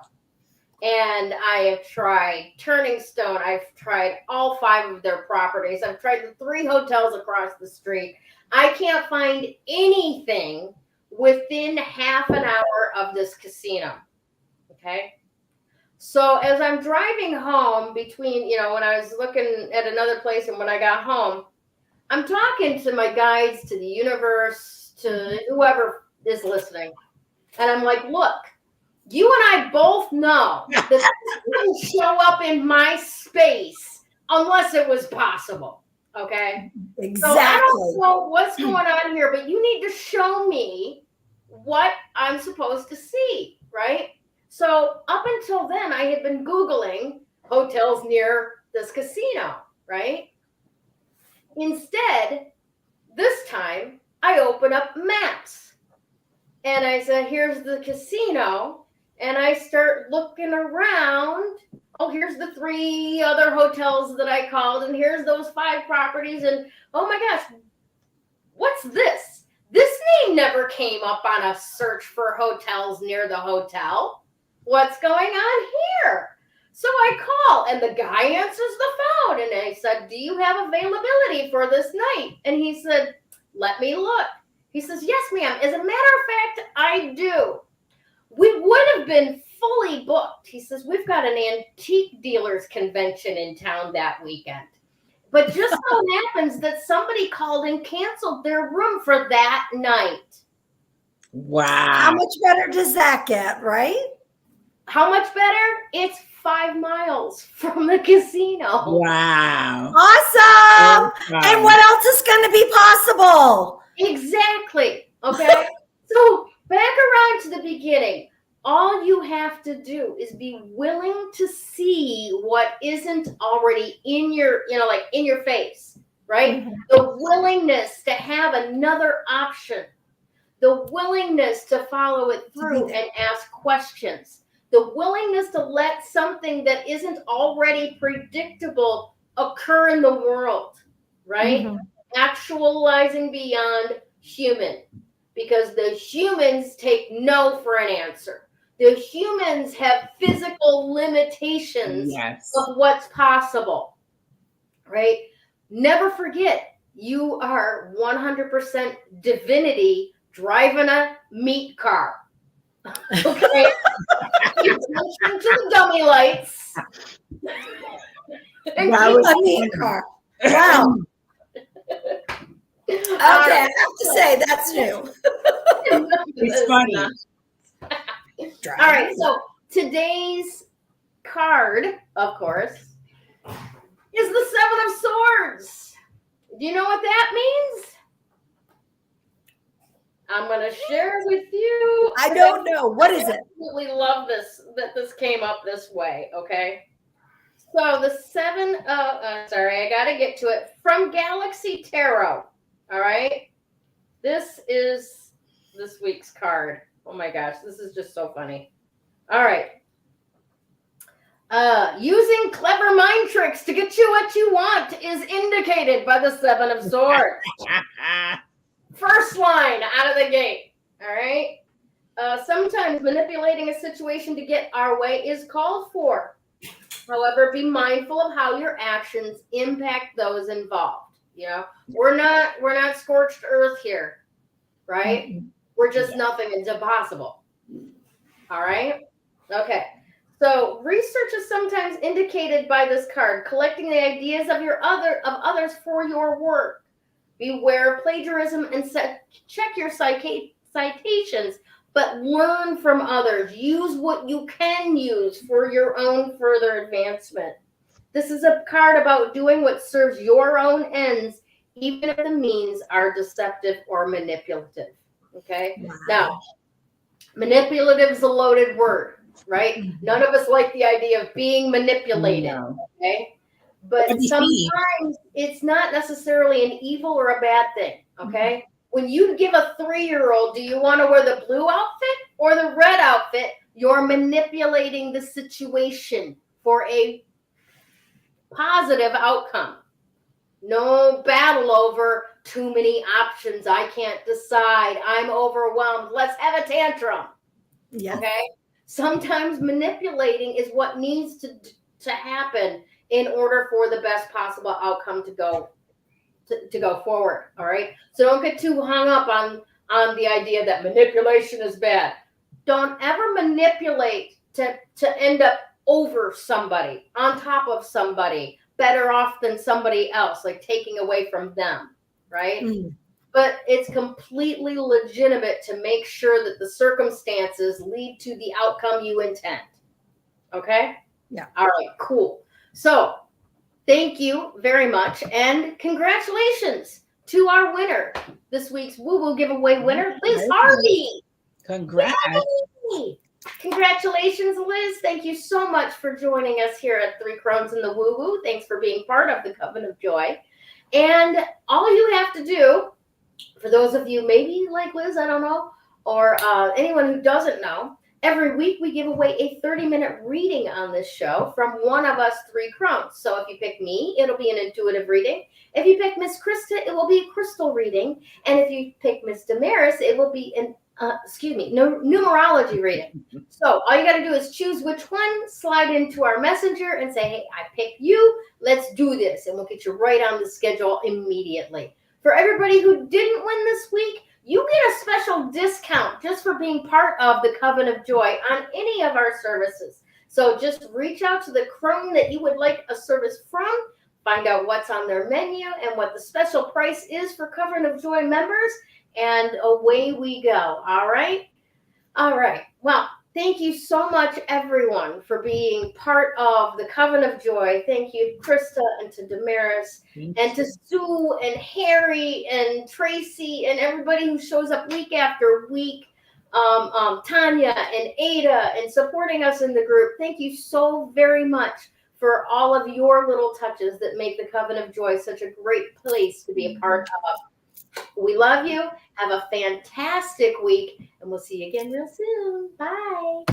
[SPEAKER 1] And I have tried Turning Stone. I've tried all 5 of their properties. I've tried the 3 hotels across the street. I can't find anything within half an hour of this casino. Okay. So as I'm driving home between, when I was looking at another place and when I got home, I'm talking to my guides, to the universe, to whoever is listening. And I'm like, look, you and I both know that this wouldn't show up in my space unless it was possible. Okay?
[SPEAKER 3] Exactly.
[SPEAKER 1] So I don't know what's going on here, but you need to show me what I'm supposed to see, right? So up until then, I had been Googling hotels near this casino, right? Instead, this time, I open up maps. And I said, here's the casino. And I start looking around. Oh, here's the 3 other hotels that I called. And here's those 5 properties. And oh my gosh, what's this? This name never came up on a search for hotels near the hotel. What's going on here? So I call and the guy answers the phone and I said, do you have availability for this night? And he said, let me look. He says, yes, ma'am. As a matter of fact, I do. We would have been fully booked. He says, we've got an antique dealers convention in town that weekend. But just so happens that somebody called and canceled their room for that night.
[SPEAKER 2] Wow.
[SPEAKER 3] How much better does that get, right?
[SPEAKER 1] How much better? It's 5 miles from the casino.
[SPEAKER 2] Wow.
[SPEAKER 3] Awesome. And what else is going to be possible?
[SPEAKER 1] Exactly. Okay. So back around to the beginning. All you have to do is be willing to see what isn't already in your, in your face, right? Mm-hmm. The willingness to have another option, the willingness to follow it through and ask questions. The willingness to let something that isn't already predictable occur in the world, right? Mm-hmm. Actualizing beyond human, because the humans take no for an answer. The humans have physical limitations of what's possible, right? Never forget, you are 100% divinity driving a meat car. Okay. You attention to the dummy lights.
[SPEAKER 3] And a meat car. Wow. Okay, I have to say that's new.
[SPEAKER 2] It's funny.
[SPEAKER 1] All right, so today's card, of course, is the 7 of Swords. Do you know what that means? I'm going to share it with you.
[SPEAKER 3] I don't know. What is it?
[SPEAKER 1] I absolutely love this, that this came up this way, okay? So the 7 of, sorry, I got to get to it. From Galaxy Tarot, all right? This is this week's card. Oh my gosh, this is just so funny. All right. Using clever mind tricks to get you what you want is indicated by the 7 of Swords. First line out of the gate. All right. Sometimes manipulating a situation to get our way is called for. However, be mindful of how your actions impact those involved. You know, we're not scorched earth here, right? Mm-hmm. We're just nothing. It's impossible. All right. Okay. So research is sometimes indicated by this card, collecting the ideas of others for your work. Beware of plagiarism and check your citations, but learn from others. Use what you can use for your own further advancement. This is a card about doing what serves your own ends, even if the means are deceptive or manipulative. Okay. Wow. Now, manipulative is a loaded word, right? Mm-hmm. None of us like the idea of being manipulated. No. Okay. But sometimes it's not necessarily an evil or a bad thing. Okay. Mm-hmm. When you give a 3-year-old, do you want to wear the blue outfit or the red outfit? You're manipulating the situation for a positive outcome. No battle over too many options. I can't decide. I'm overwhelmed. Let's have a tantrum. Yes. Okay. Sometimes manipulating is what needs to happen in order for the best possible outcome to go forward. All right. So don't get too hung up on the idea that manipulation is bad. Don't ever manipulate to end up over somebody, on top of somebody, better off than somebody else, like taking away from them, right? Mm. But it's completely legitimate to make sure that the circumstances lead to the outcome you intend. Okay?
[SPEAKER 3] Yeah.
[SPEAKER 1] All right, cool. So thank you very much, and congratulations to our winner, this week's Woo Woo giveaway winner, Liz Harvey.
[SPEAKER 2] Congrats.
[SPEAKER 1] Yay! Congratulations, Liz. Thank you so much for joining us here at 3 Crones in the Woo Woo. Thanks for being part of the Coven of Joy. And all you have to do, for those of you maybe like Liz, I don't know, or anyone who doesn't know, every week we give away a 30-minute reading on this show from one of us 3 Crones. So if you pick me, it'll be an intuitive reading. If you pick Miss Krista, it will be a crystal reading. And if you pick Miss Damaris, it will be an numerology reading. So all you got to do is choose which one, slide into our messenger and say, hey, I pick you. Let's do this. And we'll get you right on the schedule immediately. For everybody who didn't win this week, you get a special discount just for being part of the Coven of Joy on any of our services. So just reach out to the crone that you would like a service from, find out what's on their menu and what the special price is for Coven of Joy members, and away we go. All right? All right. Well, thank you so much, everyone, for being part of the Coven of Joy. Thank you, Krista, and to Damaris, and to Sue, and Harry, and Tracy, and everybody who shows up week after week, Tanya, and Ada, and supporting us in the group. Thank you so very much for all of your little touches that make the Coven of Joy such a great place to be a part of. We love you. Have a fantastic week, and we'll see you again real soon. Bye.